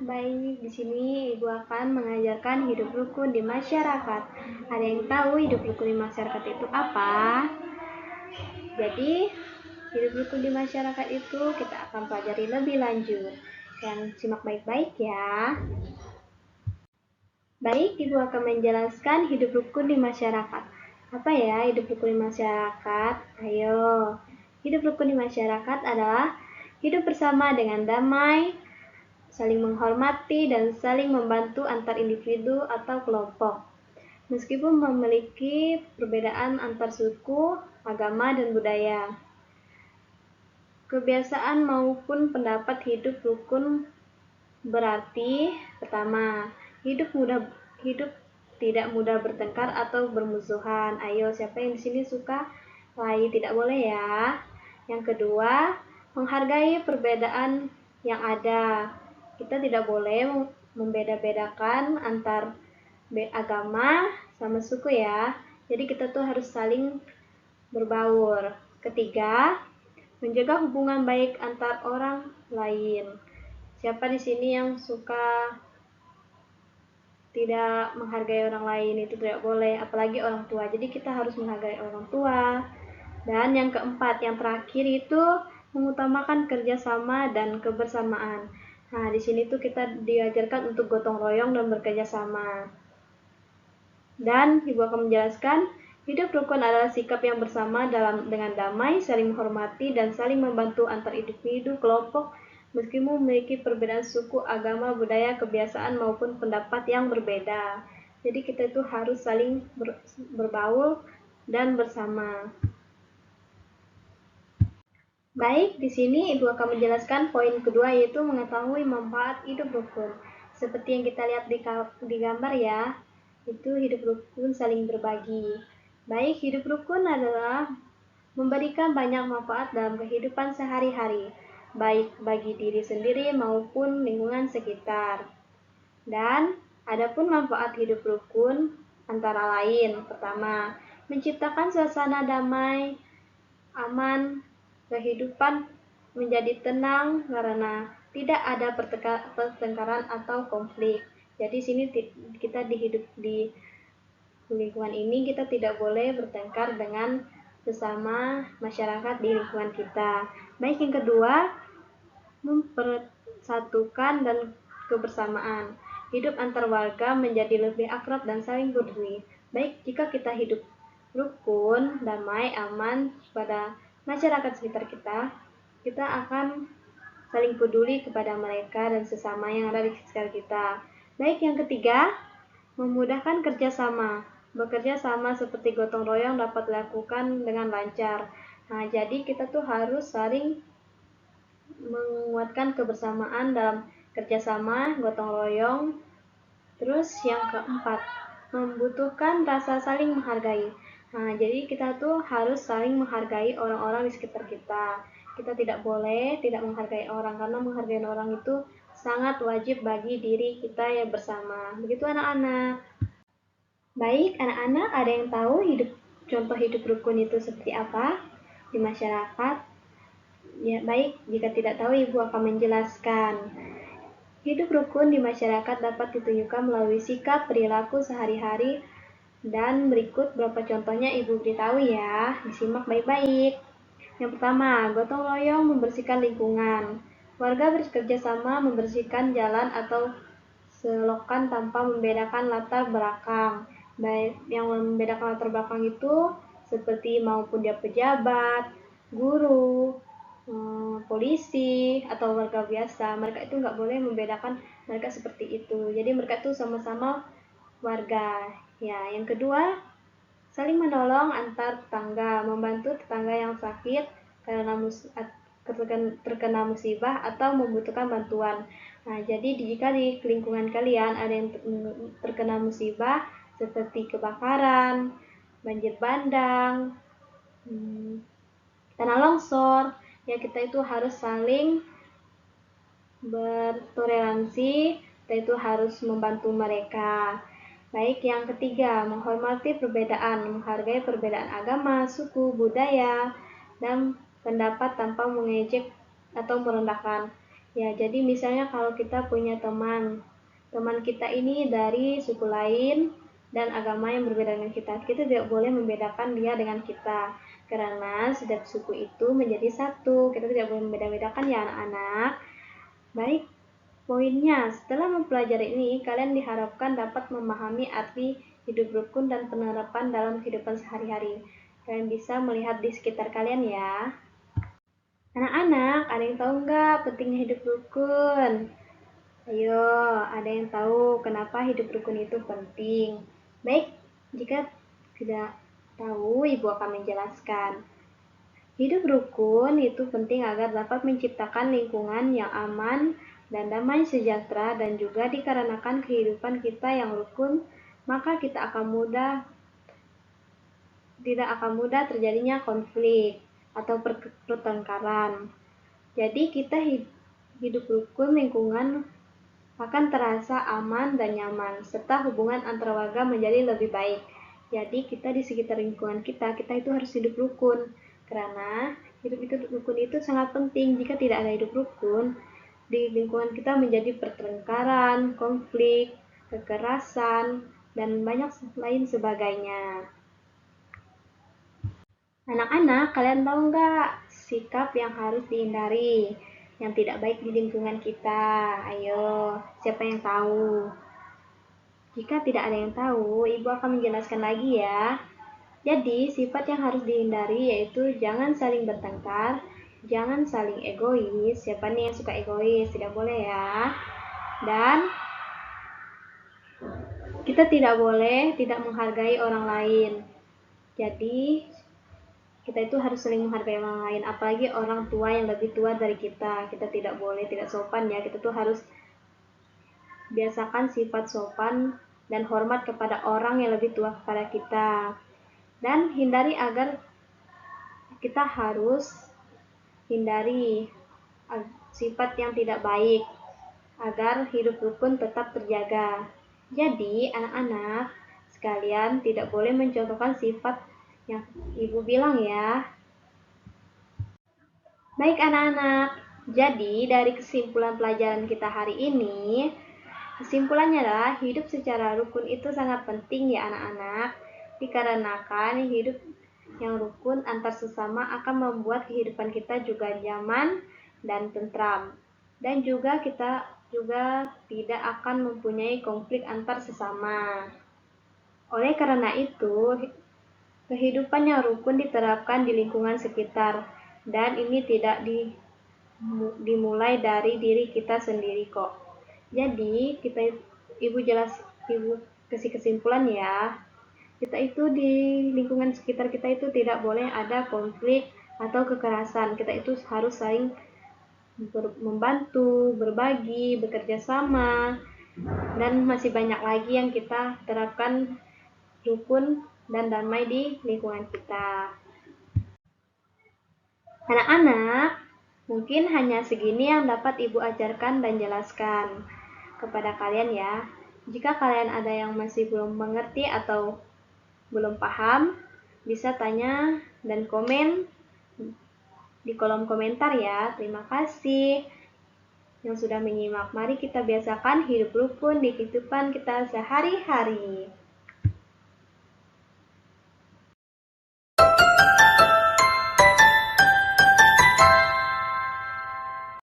Baik, di sini Ibu akan mengajarkan hidup rukun di masyarakat. Ada yang tahu hidup rukun di masyarakat itu apa? Jadi, hidup rukun di masyarakat itu kita akan pelajari lebih lanjut. Dan simak baik-baik ya. Baik, Ibu akan menjelaskan hidup rukun di masyarakat. Apa ya hidup rukun di masyarakat? Ayo. Hidup rukun di masyarakat adalah hidup bersama dengan damai, saling menghormati dan saling membantu antar individu atau kelompok. Meskipun memiliki perbedaan antar suku, agama, dan budaya. Kebiasaan maupun pendapat hidup rukun berarti pertama, hidup tidak mudah bertengkar atau bermusuhan. Ayo, siapa yang di sini suka kelahi? Tidak boleh ya. Yang kedua, menghargai perbedaan yang ada. Kita tidak boleh membeda-bedakan antar agama sama suku ya. Jadi kita tuh harus saling berbaur. Ketiga, menjaga hubungan baik antar orang lain. Siapa di sini yang suka tidak menghargai orang lain? Itu tidak boleh, apalagi orang tua. Jadi kita harus menghargai orang tua. Dan yang keempat, yang terakhir itu mengutamakan kerjasama dan kebersamaan. Nah, di sini tuh kita diajarkan untuk gotong royong dan bekerja sama. Dan Ibu akan menjelaskan, hidup rukun adalah sikap yang bersama dengan damai, saling menghormati, dan saling membantu antar individu, kelompok, meskipun memiliki perbedaan suku, agama, budaya, kebiasaan, maupun pendapat yang berbeda. Jadi kita itu harus saling berbaur dan bersama. Baik, di sini Ibu akan menjelaskan poin kedua, yaitu mengetahui manfaat hidup rukun. Seperti yang kita lihat di gambar ya, itu hidup rukun saling berbagi. Baik, hidup rukun adalah memberikan banyak manfaat dalam kehidupan sehari-hari, baik bagi diri sendiri maupun lingkungan sekitar. Dan adapun manfaat hidup rukun antara lain, pertama, menciptakan suasana damai, aman, kehidupan menjadi tenang karena tidak ada pertengkaran atau konflik. Jadi sini kita di lingkungan ini kita tidak boleh bertengkar dengan sesama masyarakat di lingkungan kita. Baik, yang kedua, mempersatukan dan kebersamaan. Hidup antar warga menjadi lebih akrab dan saling peduli. Baik, jika kita hidup rukun, damai, aman pada masyarakat sekitar kita akan saling peduli kepada mereka dan sesama yang ada di sekitar kita. Baik, yang ketiga, memudahkan kerjasama. Bekerja sama seperti gotong royong dapat dilakukan dengan lancar. Nah, jadi kita tuh harus saling menguatkan kebersamaan dalam kerjasama, gotong royong. Terus yang keempat, membutuhkan rasa saling menghargai. Nah, jadi kita tuh harus saling menghargai orang-orang di sekitar kita. Kita tidak boleh tidak menghargai orang, karena menghargai orang itu sangat wajib bagi diri kita yang bersama. Begitu anak-anak. Baik, anak-anak, ada yang tahu contoh hidup rukun itu seperti apa di masyarakat? Ya, baik, jika tidak tahu Ibu akan menjelaskan. Hidup rukun di masyarakat dapat ditunjukkan melalui sikap perilaku sehari-hari, dan berikut beberapa contohnya Ibu beritahu ya, disimak baik-baik. Yang pertama, gotong royong membersihkan lingkungan. Warga bekerja sama membersihkan jalan atau selokan tanpa membedakan latar belakang. Baik, yang membedakan latar belakang itu seperti maupun dia pejabat, guru, polisi, atau warga biasa. Mereka itu nggak boleh membedakan mereka seperti itu. Jadi mereka itu sama-sama warga. Ya, yang kedua, saling menolong antar tetangga, membantu tetangga yang sakit karena terkena musibah atau membutuhkan bantuan. Nah, jadi jika di lingkungan kalian ada yang terkena musibah seperti kebakaran, banjir bandang, tanah longsor, ya kita itu harus saling bertoleransi, kita itu harus membantu mereka. Baik, yang ketiga, menghormati perbedaan, menghargai perbedaan agama, suku, budaya, dan pendapat tanpa mengejek atau merendahkan. Ya, jadi misalnya kalau kita punya teman kita ini dari suku lain dan agama yang berbeda dengan kita tidak boleh membedakan dia dengan kita, karena setiap suku itu menjadi satu. Kita tidak boleh membeda-bedakan ya anak-anak. Baik, poinnya, setelah mempelajari ini, kalian diharapkan dapat memahami arti hidup rukun dan penerapan dalam kehidupan sehari-hari. Kalian bisa melihat di sekitar kalian ya. Anak-anak, ada yang tahu nggak pentingnya hidup rukun? Ayo, ada yang tahu kenapa hidup rukun itu penting? Baik, jika tidak tahu, Ibu akan menjelaskan. Hidup rukun itu penting agar dapat menciptakan lingkungan yang aman dan damai sejahtera, dan juga dikarenakan kehidupan kita yang rukun, maka tidak akan mudah terjadinya konflik atau pertengkaran. Jadi kita hidup rukun, lingkungan akan terasa aman dan nyaman, serta hubungan antar warga menjadi lebih baik. Jadi kita di sekitar lingkungan kita itu harus hidup rukun, karena rukun itu sangat penting. Jika tidak ada hidup rukun, di lingkungan kita menjadi pertengkaran, konflik, kekerasan, dan banyak lain sebagainya. Anak-anak, kalian tahu nggak sikap yang harus dihindari, yang tidak baik di lingkungan kita? Ayo, siapa yang tahu? Jika tidak ada yang tahu, Ibu akan menjelaskan lagi ya. Jadi, sifat yang harus dihindari yaitu jangan saling bertengkar, jangan saling egois. Siapa nih yang suka egois? Tidak boleh ya. Dan kita tidak boleh tidak menghargai orang lain. Jadi, kita itu harus saling menghargai orang lain, apalagi orang tua yang lebih tua dari kita. Kita tidak boleh tidak sopan ya. Kita tuh harus biasakan sifat sopan dan hormat kepada orang yang lebih tua kepada kita. Dan kita harus hindari sifat yang tidak baik agar hidup rukun tetap terjaga. Jadi, anak-anak sekalian tidak boleh mencontohkan sifat yang Ibu bilang ya. Baik anak-anak, jadi dari kesimpulan pelajaran kita hari ini, kesimpulannya adalah hidup secara rukun itu sangat penting ya anak-anak, dikarenakan hidup yang rukun antar sesama akan membuat kehidupan kita juga nyaman dan tentram. Dan juga kita juga tidak akan mempunyai konflik antar sesama. Oleh karena itu, kehidupan yang rukun diterapkan di lingkungan sekitar, dan ini tidak dimulai dari diri kita sendiri kok. Jadi, Ibu kasih kesimpulan ya. Kita itu di lingkungan sekitar kita itu tidak boleh ada konflik atau kekerasan. Kita itu harus saling membantu, berbagi, bekerja sama, dan masih banyak lagi yang kita terapkan rukun dan damai di lingkungan kita. Anak-anak, mungkin hanya segini yang dapat Ibu ajarkan dan jelaskan kepada kalian ya. Jika kalian ada yang masih belum mengerti atau belum paham, bisa tanya dan komen di kolom komentar ya. Terima kasih yang sudah menyimak. Mari kita biasakan hidup rukun di kehidupan kita sehari-hari.